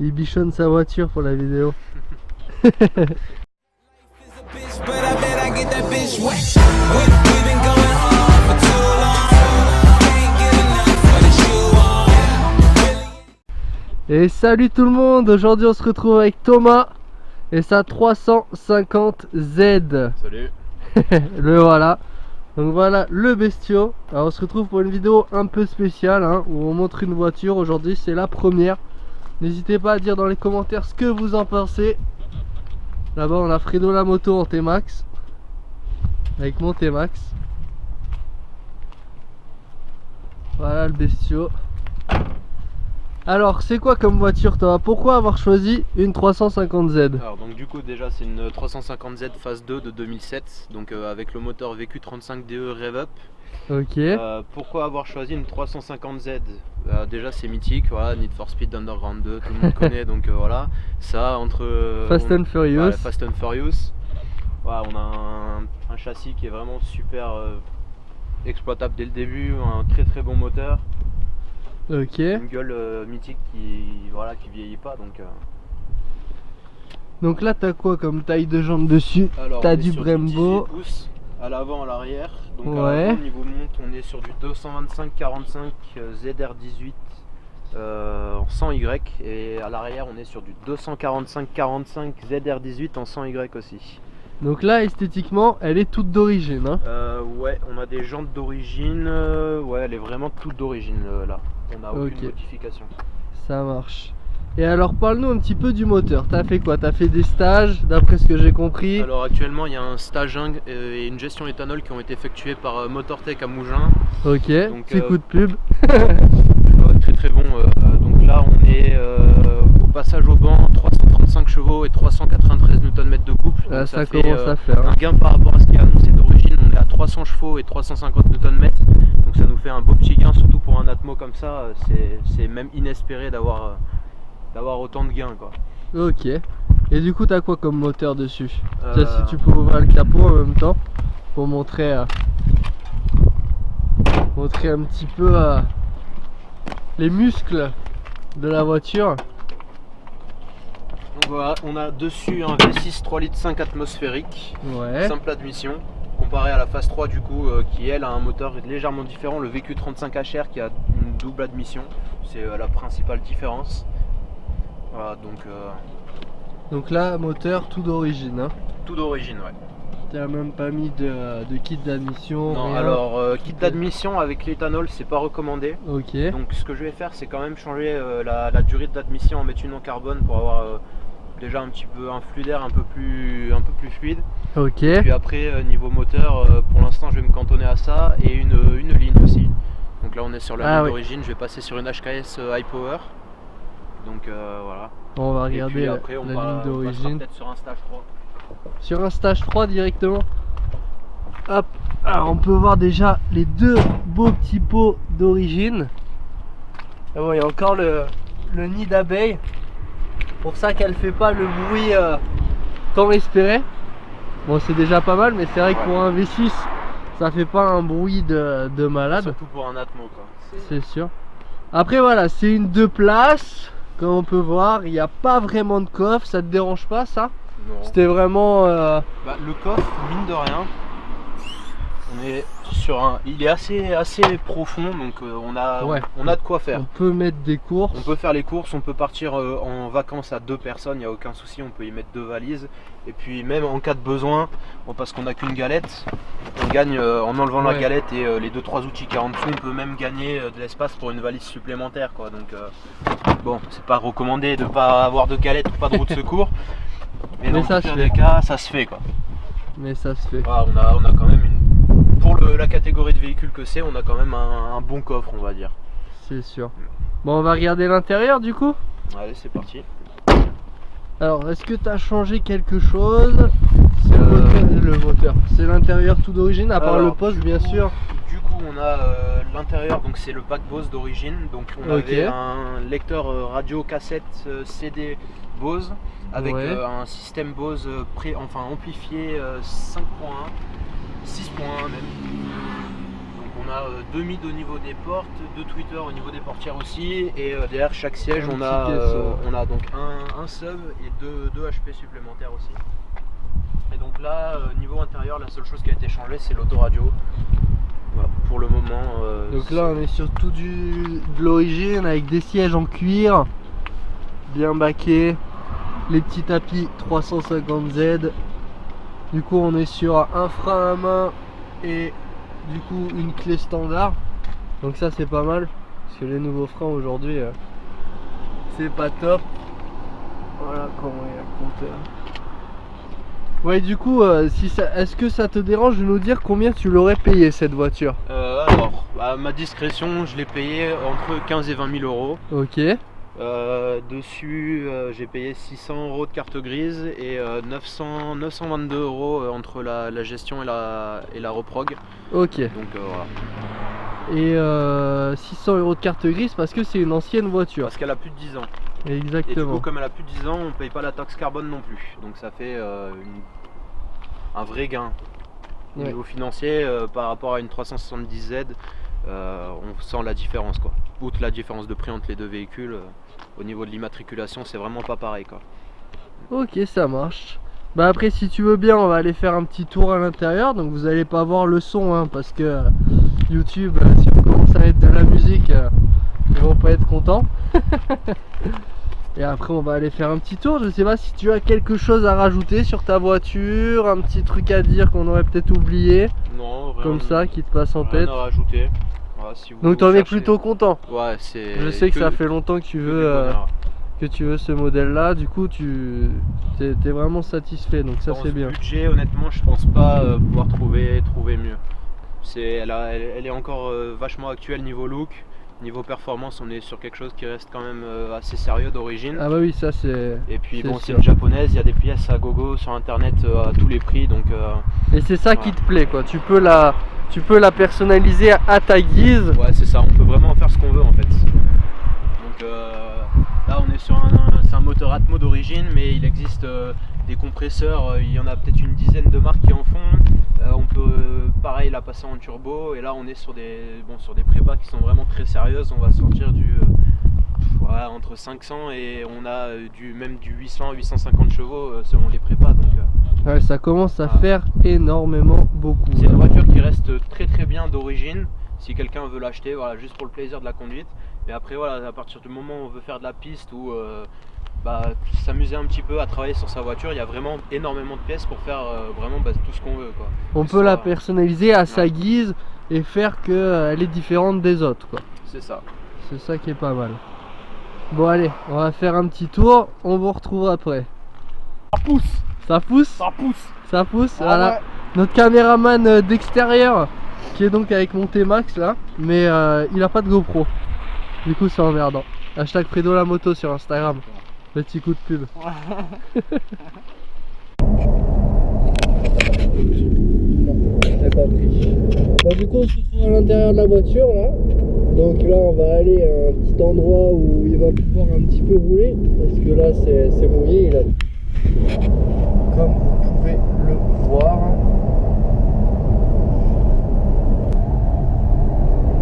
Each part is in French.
Il bichonne sa voiture pour la vidéo. Et salut tout le monde, aujourd'hui on se retrouve avec Thomas et sa 350Z. Salut. Le voilà. Donc voilà le bestiau. Alors on se retrouve pour une vidéo un peu spéciale hein, où on montre une voiture. Aujourd'hui c'est la première. N'hésitez pas à dire dans les commentaires ce que vous en pensez. Là-bas on a Fredo la moto en T-Max. Avec mon T-Max. Voilà le bestiau. Alors c'est quoi comme voiture toi? Pourquoi avoir choisi une 350Z? Alors donc du coup déjà c'est une 350Z phase 2 de 2007. Donc avec le moteur VQ35DE Rev-Up. Ok. Pourquoi avoir choisi une 350Z? Déjà c'est mythique, voilà, Need for Speed Underground 2, tout le monde connaît donc voilà. Ça entre Fast and Furious. Ouais, Fast and Furious. Voilà, on a un châssis qui est vraiment super exploitable dès le début, un très bon moteur. Ok. Une gueule mythique qui vieillit pas donc. Donc là t'as quoi comme taille de jambe dessus? T'as du Brembo. 18 pouces à l'avant, à l'arrière. Donc Ouais. à l'avant, niveau monte, on est sur du 225-45 ZR18 en 100Y. Et à l'arrière, on est sur du 245-45 ZR18 en 100Y aussi. Donc là esthétiquement elle est toute d'origine hein. Ouais, on a des jantes d'origine. Ouais, elle est vraiment toute d'origine là. On n'a aucune modification. Ça marche. Et alors parle-nous un petit peu du moteur. T'as fait quoi? T'as fait des stages d'après ce que j'ai compris? Alors actuellement il y a un stage et une gestion éthanol qui ont été effectués par Motortech à Mougins. Ok, petit coup de pub. Très bon. Donc là on est au passage au banc, 335 chevaux et 393 Nm de couple. Donc ça commence à faire. Un gain par rapport à ce qui est annoncé d'origine. On est à 300 chevaux et 350 Nm. Donc ça nous fait un beau petit gain, surtout pour un Atmo comme ça. C'est même inespéré d'avoir autant de gains quoi. Ok. Et du coup t'as quoi comme moteur dessus? Tiens, si tu peux ouvrir le capot en même temps pour montrer un petit peu les muscles de la voiture. Donc voilà, on a dessus un V6 3 litres 5 atmosphérique, Ouais. simple admission, comparé à la phase 3 du coup qui elle a un moteur légèrement différent, le VQ35HR qui a une double admission, c'est la principale différence. Voilà, donc là moteur tout d'origine hein. Tout d'origine, ouais. T'as même pas mis de kit d'admission? Non, rien. alors kit d'admission avec l'éthanol c'est pas recommandé. Ok. Donc ce que je vais faire c'est quand même changer la durée d'admission, en mettre une en carbone pour avoir déjà un petit peu un flux d'air un peu plus fluide. Ok. Et puis après niveau moteur pour l'instant je vais me cantonner à ça et une ligne aussi. Donc là on est sur la ligne d'origine, je vais passer sur une HKS High Power. Donc voilà. On va regarder et puis après, la ligne d'origine. Peut-être sur un stage 3. Sur un stage 3 directement. Hop. Alors on peut voir déjà les deux beaux petits pots d'origine. Ah bon, il y a encore le nid d'abeille. Pour ça qu'elle fait pas le bruit tant espéré. Bon c'est déjà pas mal, mais c'est vrai que pour un V6 ça fait pas un bruit de malade. Surtout pour un Atmo quoi. C'est sûr. Après voilà, c'est une 2 places. Comme on peut voir, il n'y a pas vraiment de coffre. Ça te dérange pas ça? Non. C'était vraiment le coffre, mine de rien, on est sur il est assez profond, donc on a de quoi faire. On peut mettre des courses. On peut faire les courses, on peut partir en vacances à 2 personnes, il n'y a aucun souci, on peut y mettre 2 valises. Et puis même en cas de besoin, parce qu'on n'a qu'une galette, on gagne en enlevant la galette et les 2-3 outils qu'il y a en dessous, on peut même gagner de l'espace pour une valise supplémentaire quoi. Donc bon, c'est pas recommandé de ne pas avoir de galette ou pas de roue de secours. Mais dans le pire des cas, ça se fait quoi. Mais ça se fait. Voilà, on a quand même pour la catégorie de véhicule que c'est, on a quand même un bon coffre on va dire. C'est sûr. Bon on va regarder l'intérieur du coup. Allez c'est parti. Alors est-ce que tu as changé quelque chose? C'est le moteur. C'est l'intérieur tout d'origine à part le poste bien sûr. Du coup on a l'intérieur, donc c'est le pack Bose d'origine. Donc on avait un lecteur radio cassette CD Bose avec un système Bose amplifié 5.1, 6.1 même. Donc On a 2 mids au niveau des portes, 2 tweeters au niveau des portières aussi, et derrière chaque siège on a donc un sub et 2 HP supplémentaires aussi. Et donc là, niveau intérieur, la seule chose qui a été changée c'est l'autoradio. Voilà, pour le moment. Donc là on est sur tout de l'origine avec des sièges en cuir, bien baqués, les petits tapis 350Z. Du coup on est sur un frein à main et du coup une clé standard. Donc ça c'est pas mal parce que les nouveaux freins aujourd'hui c'est pas top. Voilà comment il y a le compteur. Ouais, du coup est-ce que ça te dérange de nous dire combien tu l'aurais payé cette voiture? Alors à ma discrétion je l'ai payé entre 15 et 20 000 euros. Ok. Dessus j'ai payé 600 euros de carte grise et 922 euros entre la gestion et la reprog. Ok. Donc voilà. Et 600 euros de carte grise parce que c'est une ancienne voiture. Parce qu'elle a plus de 10 ans. Exactement. Et du coup comme elle a plus de 10 ans on paye pas la taxe carbone non plus. Donc ça fait un vrai gain. Au niveau financier par rapport à une 370Z. On sent la différence quoi. Outre la différence de prix entre les deux véhicules, au niveau de l'immatriculation c'est vraiment pas pareil quoi. Ok, ça marche. Bah après si tu veux bien on va aller faire un petit tour à l'intérieur. Donc vous allez pas voir le son hein, parce que YouTube si on commence à mettre de la musique ils vont pas être contents. Et après on va aller faire un petit tour. Je sais pas si tu as quelque chose à rajouter sur ta voiture, un petit truc à dire qu'on aurait peut-être oublié. Non, rien, comme ça qui te passe en tête. Rien à rajouter. Voilà, si vous donc t'en es cherchez... plutôt content. Ouais, c'est. Je sais que ça fait longtemps que tu veux ce modèle là, du coup tu es vraiment satisfait, donc ça c'est bien. Budget, honnêtement je pense pas pouvoir trouver mieux. Elle est encore vachement actuelle niveau look. Niveau performance, on est sur quelque chose qui reste quand même assez sérieux d'origine. Ah bah oui, ça c'est. Et puis bon, c'est une japonaise, il y a des pièces à gogo sur internet à tous les prix, donc. Et c'est ça qui te plaît, quoi. Tu peux la personnaliser à ta guise. Ouais, c'est ça. On peut vraiment en faire ce qu'on veut en fait. Donc là, on est sur un moteur Atmo d'origine, mais il existe des compresseurs. Il y en a peut-être une dizaine de marques qui en font. On peut pareil la passer en turbo et là on est sur des prépas qui sont vraiment très sérieuses. On va sortir entre 500 et on a même du 800 850 chevaux selon les prépas, donc ouais, ça commence à faire énormément beaucoup. C'est une voiture qui reste très très bien d'origine si quelqu'un veut l'acheter, voilà, juste pour le plaisir de la conduite. Mais après voilà, à partir du moment où on veut faire de la piste ou s'amuser un petit peu à travailler sur sa voiture, il y a vraiment énormément de pièces pour faire vraiment tout ce qu'on veut quoi. On peut la personnaliser à sa guise et faire qu'elle est différente des autres quoi. C'est ça. C'est ça qui est pas mal. Bon allez, on va faire un petit tour, on vous retrouve après. Ça pousse. Ça pousse. Ça pousse. Ça pousse, ah voilà. Ouais. Notre caméraman d'extérieur qui est donc avec mon T-Max là, mais il a pas de GoPro. Du coup c'est emmerdant. Hashtag Fredo la moto sur Instagram. Petit coup de pub. C'est pas pris. Bon, du coup on se retrouve à l'intérieur de la voiture là. Donc là on va aller à un petit endroit où il va pouvoir un petit peu rouler. Parce que là c'est mouillé. Comme vous pouvez le voir.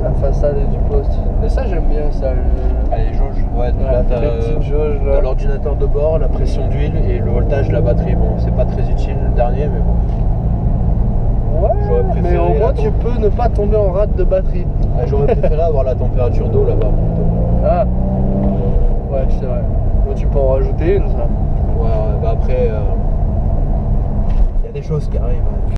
La façade du poste. Et ça j'aime bien ça. Les jauges, ouais, là t'as l'ordinateur de bord, la pression d'huile et le voltage de la batterie. Bon, c'est pas très utile le dernier, mais bon. Ouais, j'aurais préféré, mais au moins tu peux ne pas tomber en rate de batterie. Ah, j'aurais préféré avoir la température d'eau là-bas. Ah, ouais, c'est vrai. Bon, tu peux en rajouter une, ça. Ouais, bah après, y a des choses qui arrivent. Ouais.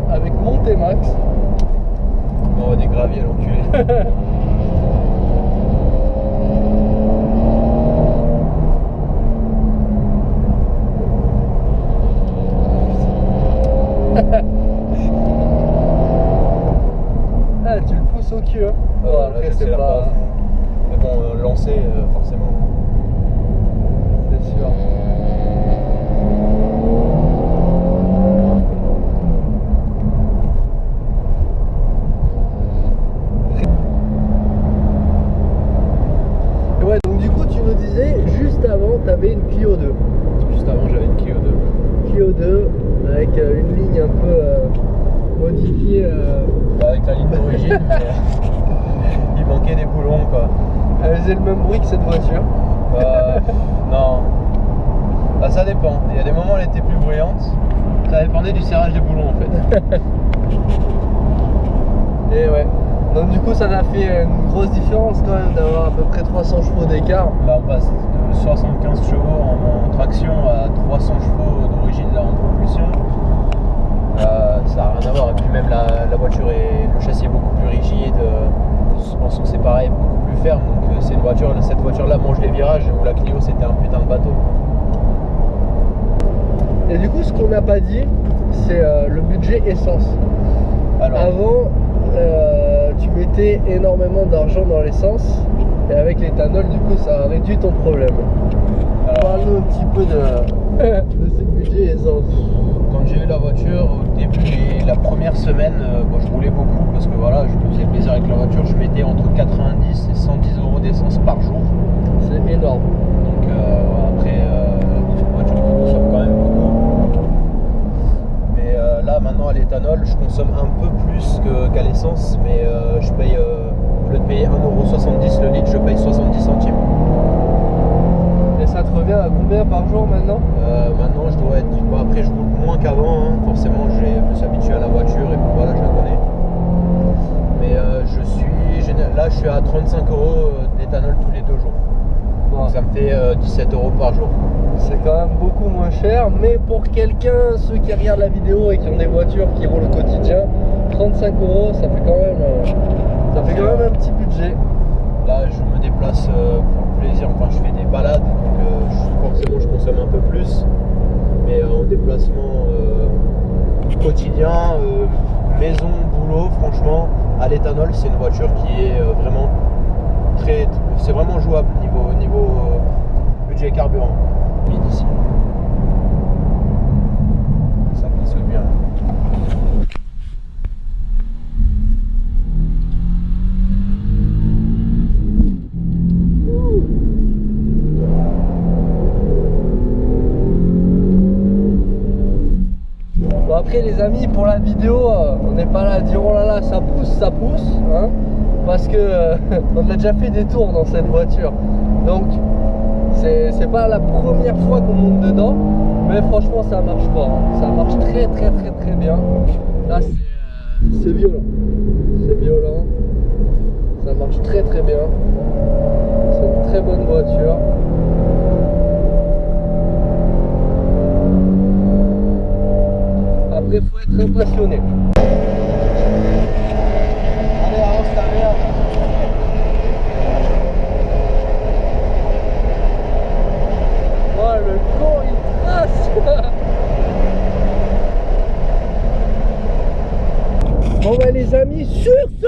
Avec mon T-Max. Oh, des graviers, l'enculé. Ah, tu le pousses au cul, hein. Bon, après, c'est pas. Mais bon, lancer, forcément. C'est sûr. vérifier. Avec la ligne d'origine, mais il manquait des boulons quoi. Elle faisait le même bruit que cette voiture. Non. Bah, ça dépend. Il y a des moments où elle était plus bruyante. Ça dépendait du serrage des boulons en fait. Et ouais. Donc du coup ça a fait une grosse différence quand même d'avoir à peu près 300 chevaux d'écart. Là on passe de 75 chevaux en traction à 300 chevaux d'origine là en propulsion. Ça n'a rien à voir. Et puis même la voiture le châssis est beaucoup plus rigide. Les suspensions c'est pareil, beaucoup plus ferme. Donc c'est une voiture, cette voiture là mange les virages où la Clio c'était un putain de bateau. Et du coup ce qu'on n'a pas dit c'est le budget essence. Alors, avant tu mettais énormément d'argent dans l'essence et avec l'éthanol du coup ça a réduit ton problème. Alors parle-nous un petit peu de ce budget essence. Quand j'ai eu la voiture au début et la première semaine, bon, je roulais beaucoup parce que voilà, je me faisais plaisir avec la voiture. Je mettais entre 90 et 110 euros d'essence par jour. C'est énorme. Donc après, une voiture qui consomme quand même beaucoup. Mais là maintenant à l'éthanol, je consomme un peu plus qu'à l'essence, mais je paye, au lieu de payer 1,70 € le litre, je paye 70 centimes. Et ça te revient à combien par jour maintenant? Maintenant je dois être. Bon, après je roule moins qu'avant, hein. Forcément je me suis habitué à la voiture et puis voilà, je la connais. Mais là je suis à 35 € d'éthanol tous les 2 jours. Bon. Donc ça me fait 17 € par jour. C'est quand même beaucoup moins cher, mais pour quelqu'un, ceux qui regardent la vidéo et qui ont des voitures qui roulent au quotidien, 35 € ça fait quand même un petit budget. Là je me déplace pour le plaisir, enfin je fais des balades, donc forcément je consomme un peu plus. Mais en déplacement quotidien, maison, boulot, franchement, à l'éthanol, c'est une voiture qui est vraiment c'est vraiment jouable niveau budget carburant. D'ici. Ça glisse bien. Bon après les amis, pour la vidéo, on n'est pas là à dire oh là là ça pousse, hein, parce que on a déjà fait des tours dans cette voiture. Donc c'est pas la première fois qu'on monte dedans, mais franchement ça marche fort, hein. Ça marche très bien. Là c'est violent, ça marche très bien. C'est une très bonne voiture. Après faut être impressionné. Allez, avance ta merde. Oh le con il trace. Bon bah les amis, sur ce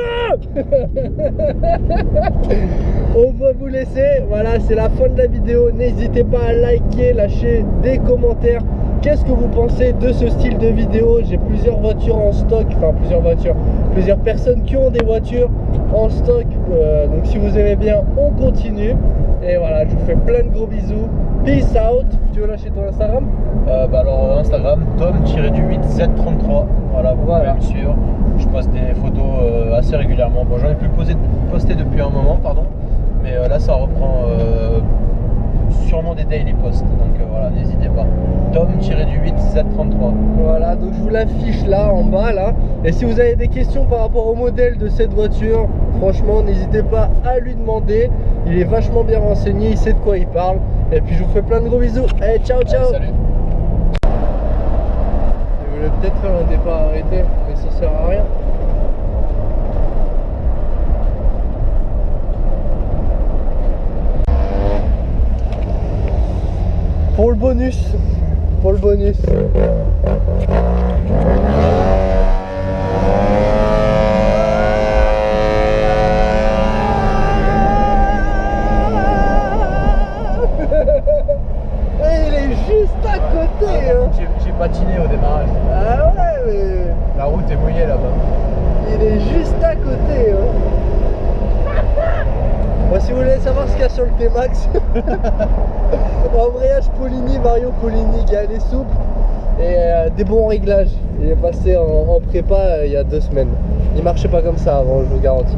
on va vous laisser. Voilà, c'est la fin de la vidéo. N'hésitez pas à liker, lâcher des commentaires. Qu'est-ce que vous pensez de ce style de vidéo? J'ai plusieurs voitures en stock, enfin plusieurs personnes qui ont des voitures en stock. Donc si vous aimez bien, on continue. Et voilà, je vous fais plein de gros bisous. Peace out. Tu veux lâcher ton Instagram? Alors Instagram, Tom-8Z33. Voilà, vous pouvez me suivre. Je poste des photos assez régulièrement. Bon, j'en ai plus posté depuis un moment, pardon. Mais là, ça reprend sûrement des daily posts. Donc voilà, n'hésitez pas. Tom-8Z33. Voilà, donc je vous l'affiche là en bas là. Et si vous avez des questions par rapport au modèle de cette voiture, franchement, n'hésitez pas à lui demander. Il est vachement bien renseigné, il sait de quoi il parle. Et puis je vous fais plein de gros bisous. Allez, ciao. Allez, salut. Je voulais peut-être faire un départ arrêté, mais ça sert à rien. Pour le bonus. Il est juste à côté, hein. J'ai patiné au démarrage. Ah ouais, mais La route est mouillée là-bas. il est juste à côté, hein. Bon, si vous voulez savoir ce qu'il y a sur le T-Max, embrayage Polini, Vario Polini, il y a les souples et des bons réglages. Il est passé en prépa il y a 2 semaines. Il marchait pas comme ça avant, je vous garantis.